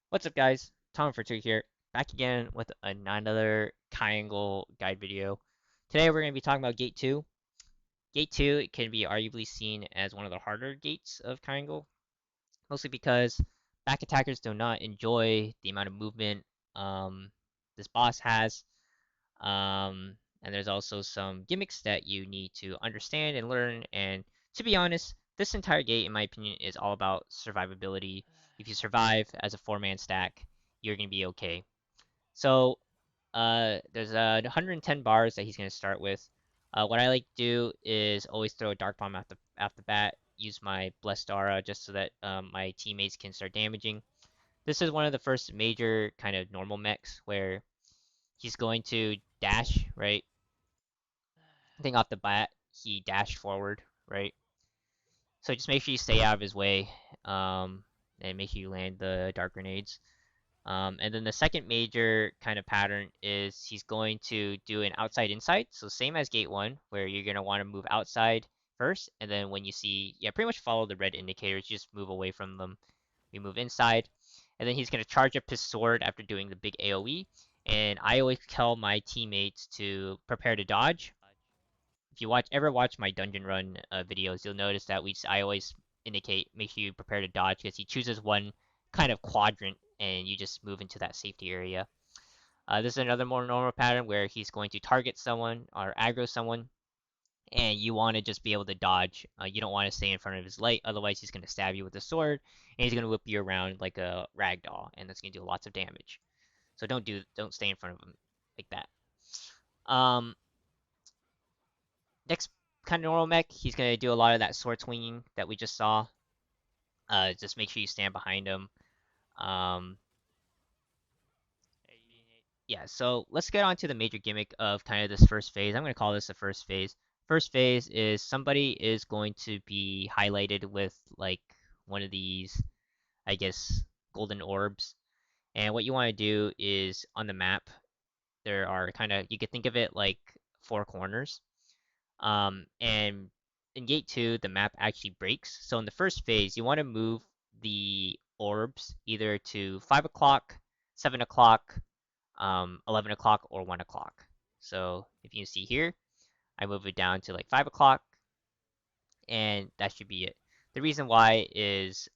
What's up, guys? Tom for Two here, back again with another Kayangel guide video. Today we're going to be talking about Gate 2. Gate 2 can be arguably seen as one of the harder gates of Kayangel, mostly because back attackers do not enjoy the amount of movement this boss has, and there's also some gimmicks that you need to understand and learn, and to be honest, this entire gate, in my opinion, is all about survivability. If you survive as a four-man stack, you're going to be okay. So there's 110 bars that he's going to start with. What I like to do is always throw a Dark Bomb at the bat, use my Blessed Aura just so that my teammates can start damaging. This is one of the first major kind of normal mechs where he's going to dash, right? I think off the bat, he dashed forward, right? So just make sure you stay out of his way, and make sure you land the Dark Grenades. And then the second major kind of pattern is he's going to do an outside inside. So same as gate one, where you're going to want to move outside first. And then when you see, yeah, pretty much follow the red indicators, just move away from them. We move inside. And then he's going to charge up his sword after doing the big AoE. And I always tell my teammates to prepare to dodge. If you ever watch my dungeon run videos, you'll notice that I always indicate make sure you prepare to dodge because he chooses one kind of quadrant and you just move into that safety area. This is another more normal pattern where he's going to target someone or aggro someone, and you want to just be able to dodge. You don't want to stay in front of his light, otherwise he's going to stab you with a sword, and he's going to whip you around like a rag doll, and that's going to do lots of damage. So don't stay in front of him like that. Um, Next kind of normal mech, he's going to do a lot of that sword swinging that we just saw. Just make sure you stand behind him. Um, yeah, so let's get on to the major gimmick of kind of this first phase. I'm going to call this the first phase. First phase is somebody is going to be highlighted with like one of these, I guess, golden orbs. And what you want to do is on the map, there are kind of, you could think of it like four corners. And in gate two, the map actually breaks. So in the first phase, you want to move the orbs either to 5 o'clock, 7 o'clock, 11 o'clock, or 1 o'clock. So if you see here, I move it down to like 5 o'clock, and that should be it. The reason why is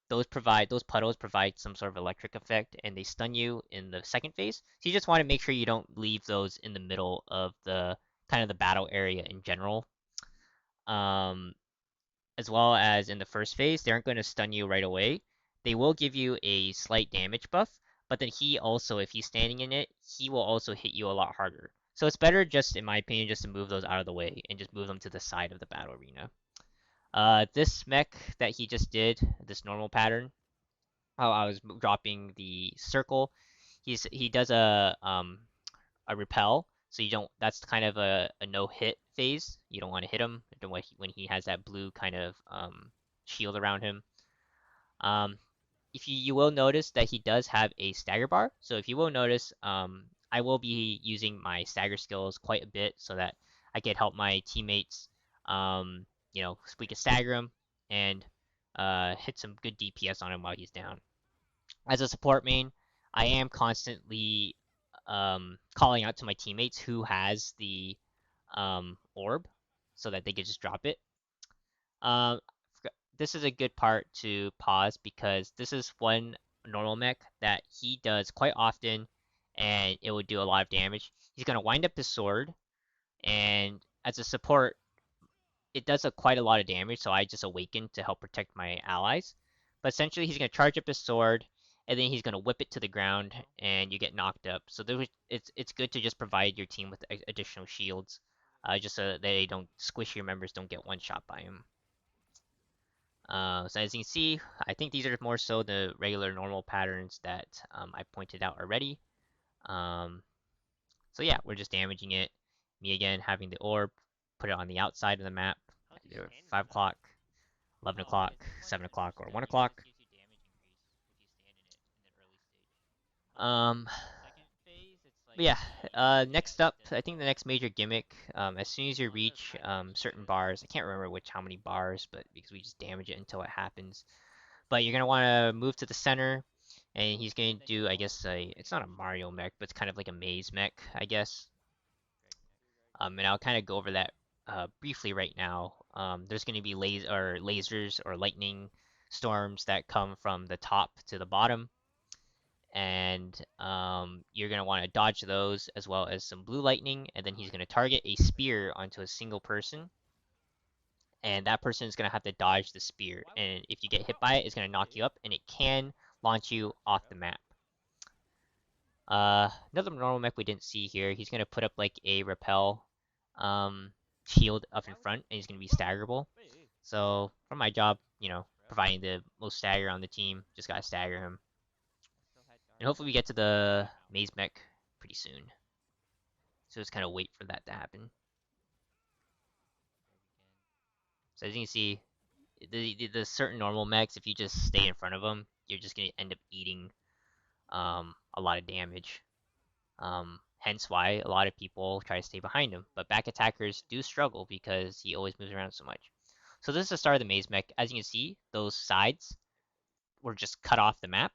those puddles provide some sort of electric effect, and they stun you in the second phase. So you just want to make sure you don't leave those in the middle of the kind of the battle area in general. Um, as well as in the first phase, they aren't going to stun you right away. They will give you a slight damage buff, but then he also, if he's standing in it, he will also hit you a lot harder. So it's better just, in my opinion, just to move those out of the way and just move them to the side of the battle arena. This mech that he just did, this normal pattern, how I was dropping the circle, he does a repel, so you don't. That's kind of a no hit phase. You don't want to hit him when he has that blue kind of shield around him. Um, if you will notice that he does have a stagger bar. So if you will notice, I will be using my stagger skills quite a bit so that I can help my teammates. We can stagger him and hit some good DPS on him while he's down. As a support main, I am constantly calling out to my teammates who has the orb so that they could just drop it. Um, this is a good part to pause because this is one normal mech that he does quite often and it would do a lot of damage. He's going to wind up his sword, and as a support, it does quite a lot of damage, so I just awaken to help protect my allies. But essentially, he's going to charge up his sword, and then he's going to whip it to the ground, and you get knocked up. So it's good to just provide your team with additional shields, just so that they don't squish your members, don't get one shot by him. So as you can see, I think these are more so the regular normal patterns that I pointed out already. Um, so yeah, we're just damaging it. Me again having the orb, put it on the outside of the map, either 5 o'clock, 11 o'clock, 7 o'clock, or 1 o'clock. Um, but yeah, next up, I think the next major gimmick, as soon as you reach certain bars, I can't remember how many bars, but because we just damage it until it happens. But you're going to want to move to the center. And he's going to do, I guess, it's not a Mario mech, but it's kind of like a maze mech, I guess. And I'll kind of go over that briefly right now. There's going to be lasers or lightning storms that come from the top to the bottom, and you're going to want to dodge those as well as some blue lightning, and then he's going to target a spear onto a single person, and that person is going to have to dodge the spear, and if you get hit by it, it's going to knock you up, and it can launch you off the map. Another normal mech we didn't see here. He's gonna put up like a repel shield up in front, and he's gonna be staggerable. So for my job, providing the most stagger on the team, just gotta stagger him. And hopefully we get to the maze mech pretty soon. So just kind of wait for that to happen. So as you can see, the certain normal mechs, if you just stay in front of them, you're just gonna end up eating a lot of damage. Hence why a lot of people try to stay behind him. But back attackers do struggle because he always moves around so much. So this is the start of the maze mech. As you can see, those sides were just cut off the map.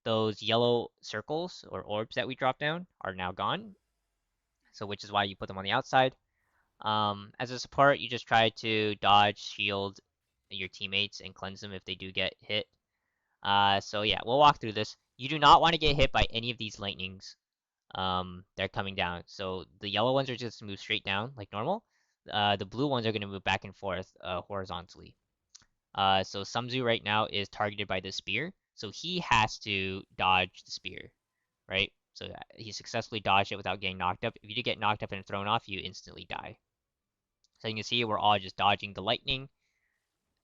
Those yellow circles or orbs that we dropped down are now gone. So which is why you put them on the outside. As a support, you just try to dodge, shield your teammates, and cleanse them if they do get hit. So yeah, we'll walk through this. You do not want to get hit by any of these lightnings. They're coming down. So the yellow ones are just move straight down like normal. The blue ones are going to move back and forth horizontally. So Sumzu right now is targeted by the spear, so he has to dodge the spear, right? So he successfully dodged it without getting knocked up. If you do get knocked up and thrown off, you instantly die. So you can see we're all just dodging the lightning.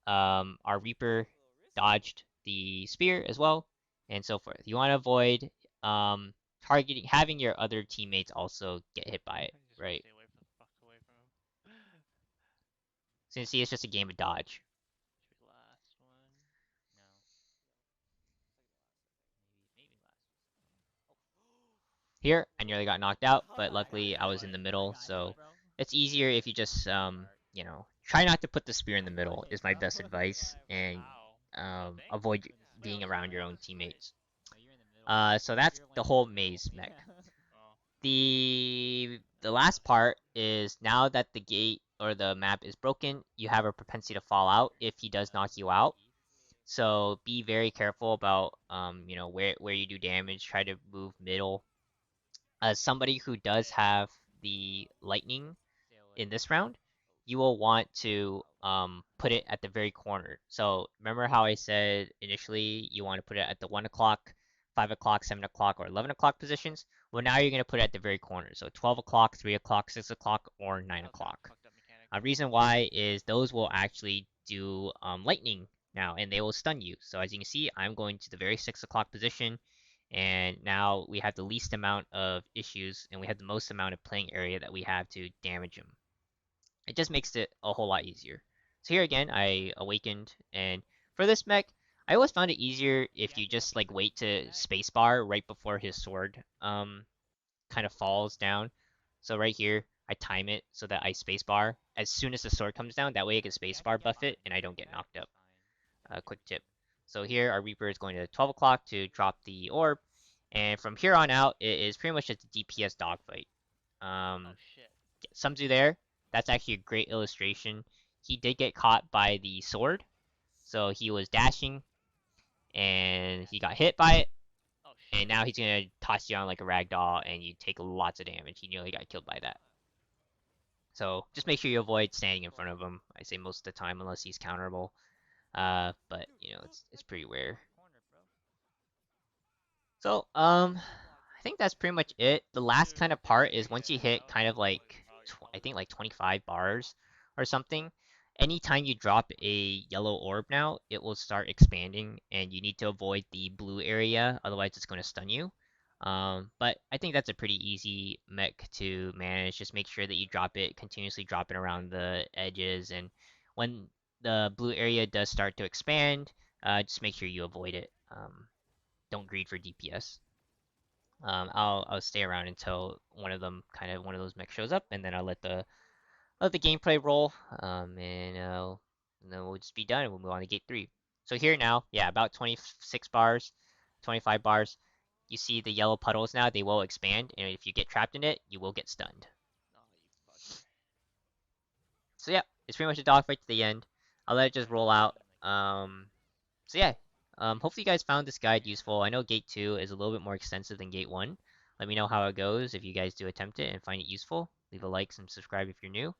Our Reaper dodged the spear as well, and so forth. You want to avoid having your other teammates also get hit by it, right? So you see, it's just a game of dodge. Here, I nearly got knocked out, but luckily I was in the middle, so it's easier if you just try not to put the spear in the middle is my best advice, and avoid being around your own teammates. So that's the whole maze mech. The last part is now that the gate or the map is broken, you have a propensity to fall out if he does knock you out. So be very careful about where you do damage. Try to move middle. As somebody who does have the lightning in this round, you will want to put it at the very corner. So remember how I said initially you want to put it at the 1 o'clock, 5 o'clock, 7 o'clock, or 11 o'clock positions? Well, now you're going to put it at the very corner. So 12 o'clock, 3 o'clock, 6 o'clock, or 9 o'clock. A reason why is those will actually do lightning now, and they will stun you. So as you can see, I'm going to the very 6 o'clock position, and now we have the least amount of issues, and we have the most amount of playing area that we have to damage him. It just makes it a whole lot easier. So here again, I awakened, and for this mech, I always found it easier if you just like wait to spacebar right before his sword kind of falls down. So right here, I time it so that I spacebar as soon as the sword comes down. That way I can spacebar buff it and I don't get knocked up. Quick tip. So here our Reaper is going to 12 o'clock to drop the orb, and from here on out it is pretty much just a DPS dogfight. Sumzu there, that's actually a great illustration. He did get caught by the sword, so he was dashing, and he got hit by it, and now he's gonna toss you on like a rag doll, and you take lots of damage. He nearly got killed by that. So just make sure you avoid standing in front of him. I say most of the time, unless he's counterable. But it's pretty rare. So I think that's pretty much it. The last kind of part is once you hit kind of like I think like 25 bars or something. Anytime you drop a yellow orb now, it will start expanding, and you need to avoid the blue area, otherwise it's going to stun you. But I think that's a pretty easy mech to manage. Just make sure that you drop it, continuously drop it around the edges, and when the blue area does start to expand, just make sure you avoid it. Don't greed for DPS. I'll stay around until one of those mechs shows up, and then I'll let the gameplay roll, and then we'll just be done and we'll move on to gate 3. So here now, yeah, about 26 bars. 25 bars. You see the yellow puddles now, they will expand, and if you get trapped in it, you will get stunned. Oh, you fucker. So yeah, it's pretty much a dogfight to the end. I'll let it just roll out. So yeah, hopefully you guys found this guide useful. I know Gate 2 is a little bit more extensive than Gate 1. Let me know how it goes if you guys do attempt it and find it useful. Leave a like and subscribe if you're new.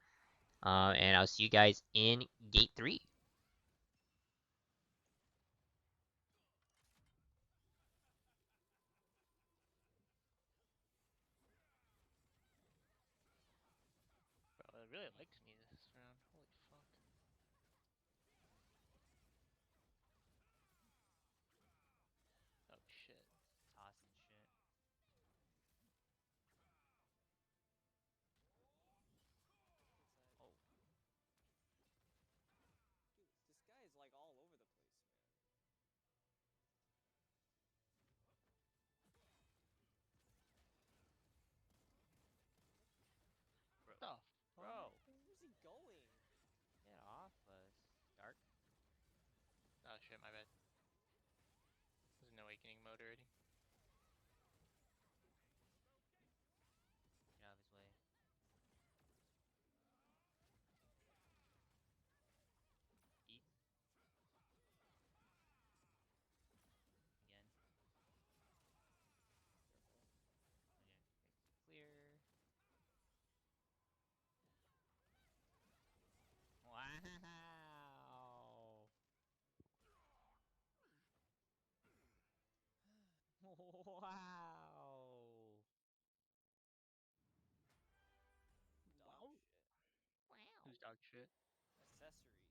And I'll see you guys in Gate 3. Bro, it really likes me this round. Holy fuck. Oh shit. Tossing shit. Oh, Dude, this guy is like all over the place, man. bro, The bro, fuck? Where's he going? get off us, Dark. Oh shit, my bad. Was in awakening mode already. Get out of his way. Eat again. Again. Clear. Wow. Wow. Dog Wow. shit. Wow. Who's dog shit? Accessory.